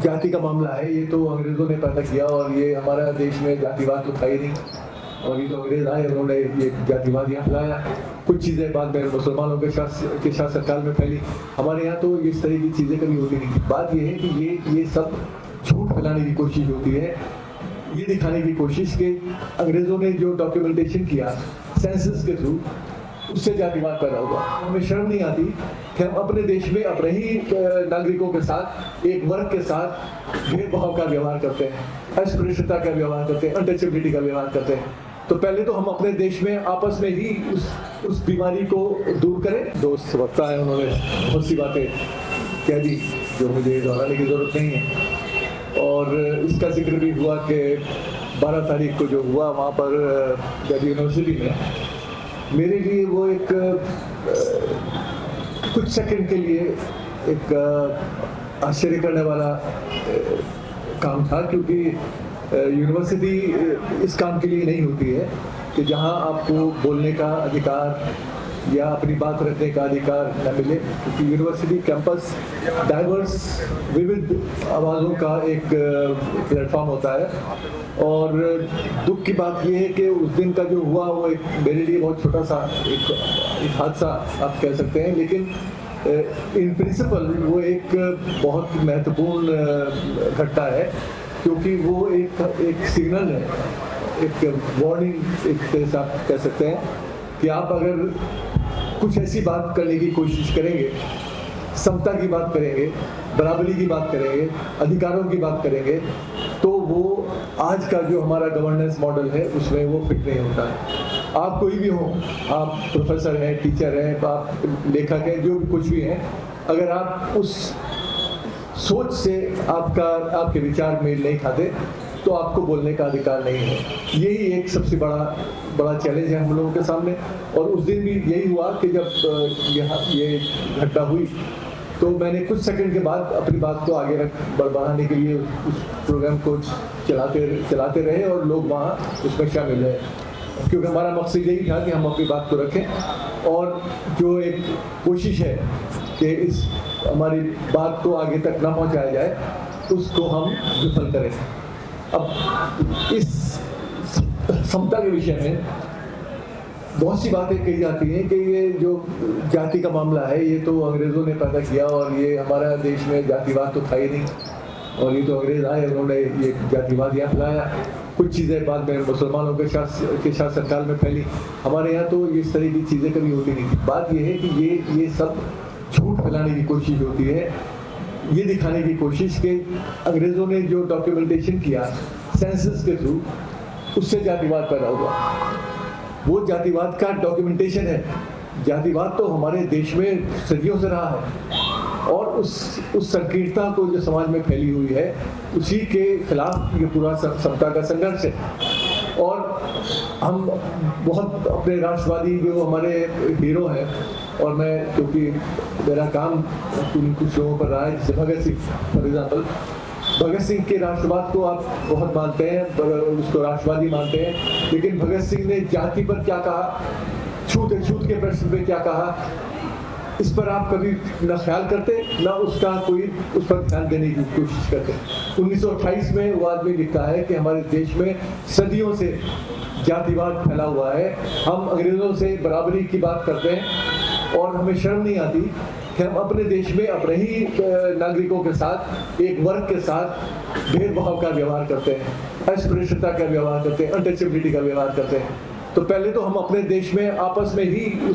जाति का मामला है, ये तो अंग्रेज़ों ने पैदा किया और ये हमारा देश में जातिवाद तो था ही नहीं। और ये तो अंग्रेज़ आए, उन्होंने ये जातिवाद यहाँ फैलाया। कुछ चीज़ें बाद में मुसलमानों के शासनकाल में फैली। हमारे यहाँ तो इस तरह की चीज़ें कभी होती नहीं थी। बात ये है कि ये सब झूठ फैलाने की कोशिश होती है, ये दिखाने की कोशिश कि अंग्रेज़ों ने जो डॉक्यूमेंटेशन किया सेंसस के थ्रू, उससे जातिवाद पैदा हुआ। हमें शर्म नहीं आती कि हम अपने देश में अपने ही नागरिकों के साथ, एक वर्ग के साथ भेदभाव का व्यवहार करते हैं, अस्पृश्यता का व्यवहार करते हैं, अनटचेबिलिटी का व्यवहार करते हैं। तो पहले तो हम अपने देश में आपस में ही उस बीमारी को दूर करें। दोस्त वक्ता है, उन्होंने बहुत सी बातें कह दी जो मुझे दोहराने की ज़रूरत नहीं है। और इसका जिक्र भी हुआ कि 12 तारीख को जो हुआ वहाँ पर दिल्ली यूनिवर्सिटी में, मेरे लिए वो एक कुछ सेकंड के लिए एक आश्चर्य करने वाला काम था, क्योंकि यूनिवर्सिटी इस काम के लिए नहीं होती है कि जहां आपको बोलने का अधिकार या अपनी बात रखने का अधिकार न मिले, क्योंकि यूनिवर्सिटी कैंपस डाइवर्स विविध आवाज़ों का एक प्लेटफॉर्म होता है। और दुख की बात यह है कि उस दिन का जो हुआ वो एक मेरे लिए बहुत छोटा सा एक हादसा आप कह सकते हैं, लेकिन इन प्रिंसिपल वो एक बहुत महत्वपूर्ण घटना है, क्योंकि वो एक सिग्नल है, एक वार्निंग एक तरह से आप कह सकते हैं कि आप अगर कुछ ऐसी बात करने की कोशिश करेंगे, समता की बात करेंगे, बराबरी की बात करेंगे, अधिकारों की बात करेंगे, तो वो आज का जो हमारा गवर्नेंस मॉडल है उसमें वो फिट नहीं होता है। आप कोई भी हो, आप प्रोफेसर हैं, टीचर हैं, आप लेखक हैं, जो भी कुछ भी हैं, अगर आप उस सोच से आपके विचार मेल नहीं खाते तो आपको बोलने का अधिकार नहीं है। यही एक सबसे बड़ा चैलेंज है हम लोगों के सामने। और उस दिन भी यही हुआ कि जब ये घटना हुई तो मैंने कुछ सेकंड के बाद अपनी बात को आगे बढ़ाने के लिए उस प्रोग्राम को चलाते रहे और लोग वहाँ उसमें शामिल रहे, क्योंकि हमारा मकसद यही था कि हम अपनी बात को रखें और जो एक कोशिश है कि इस हमारी बात को आगे तक ना पहुँचाया जाए उसको हम विफल करें। अब इस समता के विषय में बहुत सी बातें कही जाती हैं कि ये जो जाति का मामला है ये तो अंग्रेज़ों ने पैदा किया और ये हमारा देश में जातिवाद तो था ही नहीं। और ये तो अंग्रेज़ आए, उन्होंने ये जातिवाद यहाँ फैलाया। कुछ चीज़ें बाद में मुसलमानों के शासनकाल में फैली। हमारे यहाँ तो इस तरह की चीज़ें कभी होती नहीं थी। बात यह है कि ये सब झूठ फैलाने की कोशिश होती है, ये दिखाने की कोशिश कि अंग्रेज़ों ने जो डॉक्यूमेंटेशन किया सेंसस के थ्रू, उससे जातिवाद पैदा हुआ। वो जातिवाद का डॉक्यूमेंटेशन है। जातिवाद तो हमारे देश में सदियों से रहा है और उस संकीर्णता को जो समाज में फैली हुई है उसी के खिलाफ ये पूरा समता का संघर्ष है। और हम बहुत अपने राष्ट्रवादी जो हमारे हीरो हैं, और मैं क्योंकि मेरा काम कुछ लोगों पर रहा है, जैसे भगत सिंह फॉर एग्जाम्पल, भगत सिंह के राष्ट्रवाद को आप बहुत मानते हैं, उसको राष्ट्रवादी मानते हैं, लेकिन भगत सिंह ने जाति पर क्या कहा, छूत के प्रश्न पे क्या कहा, इस पर आप कभी न ख्याल करते न उसका कोई उस पर ध्यान देने की कोशिश करते। 1928 में वो आदमी लिखता है कि हमारे देश में सदियों से जातिवाद फैला हुआ है, हम अंग्रेज़ों से बराबरी की बात करते हैं और हमें शर्म नहीं आती कि हम अपने देश में अपने ही नागरिकों के साथ, एक वर्ग के साथ भेदभाव का व्यवहार करते हैं, अस्पृश्यता का व्यवहार करते हैं, अनटचेबिलिटी का व्यवहार करते हैं। तो पहले तो हम अपने देश में आपस में ही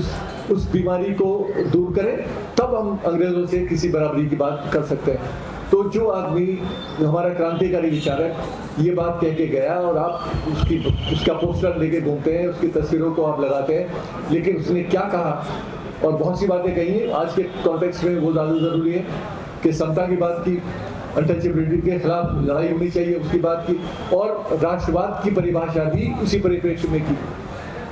उस बीमारी को दूर करें, तब हम अंग्रेज़ों से किसी बराबरी की बात कर सकते हैं। तो जो आदमी, हमारा क्रांतिकारी विचारक, ये बात कह के गया और आप उसका पोस्टर लेके घूमते हैं, उसकी तस्वीरों को आप लगाते हैं, लेकिन उसने क्या कहा और बहुत सी बातें कही हैं। आज के कॉन्टेक्स्ट में वो ज़्यादा ज़रूरी है कि समता की बात की, अनटचेबिलिटी के खिलाफ लड़ाई होनी चाहिए उसकी बात की, और राष्ट्रवाद की परिभाषा भी उसी परिप्रेक्ष्य में की।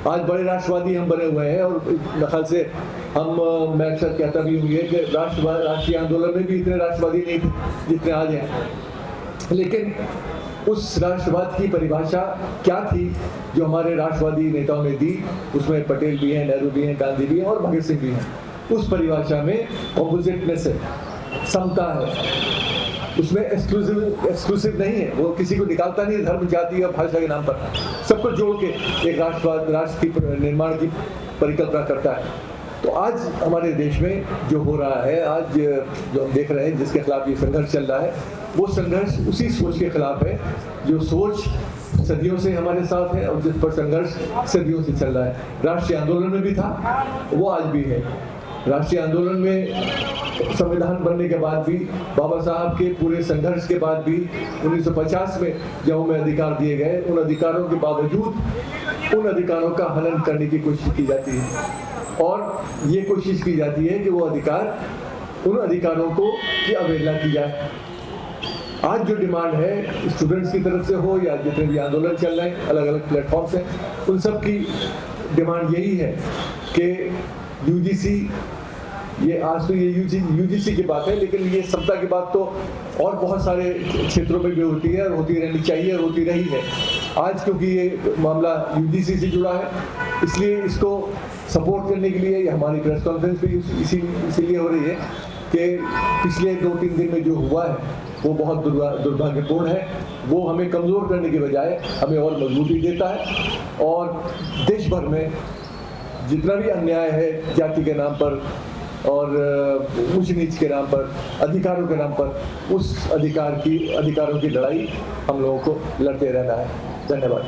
आज बड़े राष्ट्रवादी हम बने हुए हैं और ख्याल से मैं अक्सर कहता भी हूँ कि राष्ट्रीय आंदोलन में भी इतने राष्ट्रवादी नहीं थे जितने आज हैं, लेकिन उस राष्ट्रवाद की परिभाषा क्या थी जो हमारे राष्ट्रवादी नेताओं ने दी, उसमें पटेल भी हैं, नेहरू भी हैं, गांधी भी हैं और भगत सिंह भी हैं। उस परिभाषा में ऑपोजिटनेस है, समता है, उसमें एक्सक्लूसिव नहीं है, वो किसी को निकालता नहीं है धर्म, जाति या भाषा के नाम पर, सबको जोड़ के एक राष्ट्र की निर्माण की परिकल्पना करता है। तो आज हमारे देश में जो हो रहा है, आज जो हम देख रहे हैं, जिसके खिलाफ ये संघर्ष चल रहा है, वो संघर्ष उसी सोच के खिलाफ है जो सोच सदियों से हमारे साथ है और जिस पर संघर्ष सदियों से चल रहा है। राष्ट्रीय आंदोलन में भी था, वो आज भी है। राष्ट्रीय आंदोलन में संविधान बनने के बाद भी, बाबा साहब के पूरे संघर्ष के बाद भी 1950 में जब हमें अधिकार दिए गए, उन अधिकारों के बावजूद उन अधिकारों का हनन करने की कोशिश की जाती है और ये कोशिश की जाती है कि वो अधिकार, उन अधिकारों को की अवहेलना की जाए। आज जो डिमांड है स्टूडेंट्स की तरफ से हो या जितने भी आंदोलन चल रहे हैं अलग अलग प्लेटफॉर्म्स हैं, उन सब की डिमांड यही है कि यूजीसी, ये आज तो ये यूजीसी की बात है, लेकिन ये समता की बात तो और बहुत सारे क्षेत्रों में भी होती है और होती रहनी चाहिए और होती रही है। आज क्योंकि ये मामला यूजीसी से जुड़ा है, इसलिए इसको सपोर्ट करने के लिए हमारी प्रेस कॉन्फ्रेंस भी इसीलिए हो रही है कि पिछले 2-3 दिन में जो हुआ है वो बहुत दुर्भाग्यपूर्ण है। वो हमें कमज़ोर करने के बजाय हमें और मजबूती देता है और देश भर में जितना भी अन्याय है जाति के नाम पर और ऊंच नीच के नाम पर, अधिकारों के नाम पर, उस अधिकारों की लड़ाई हम लोगों को लड़ते रहना है। धन्यवाद।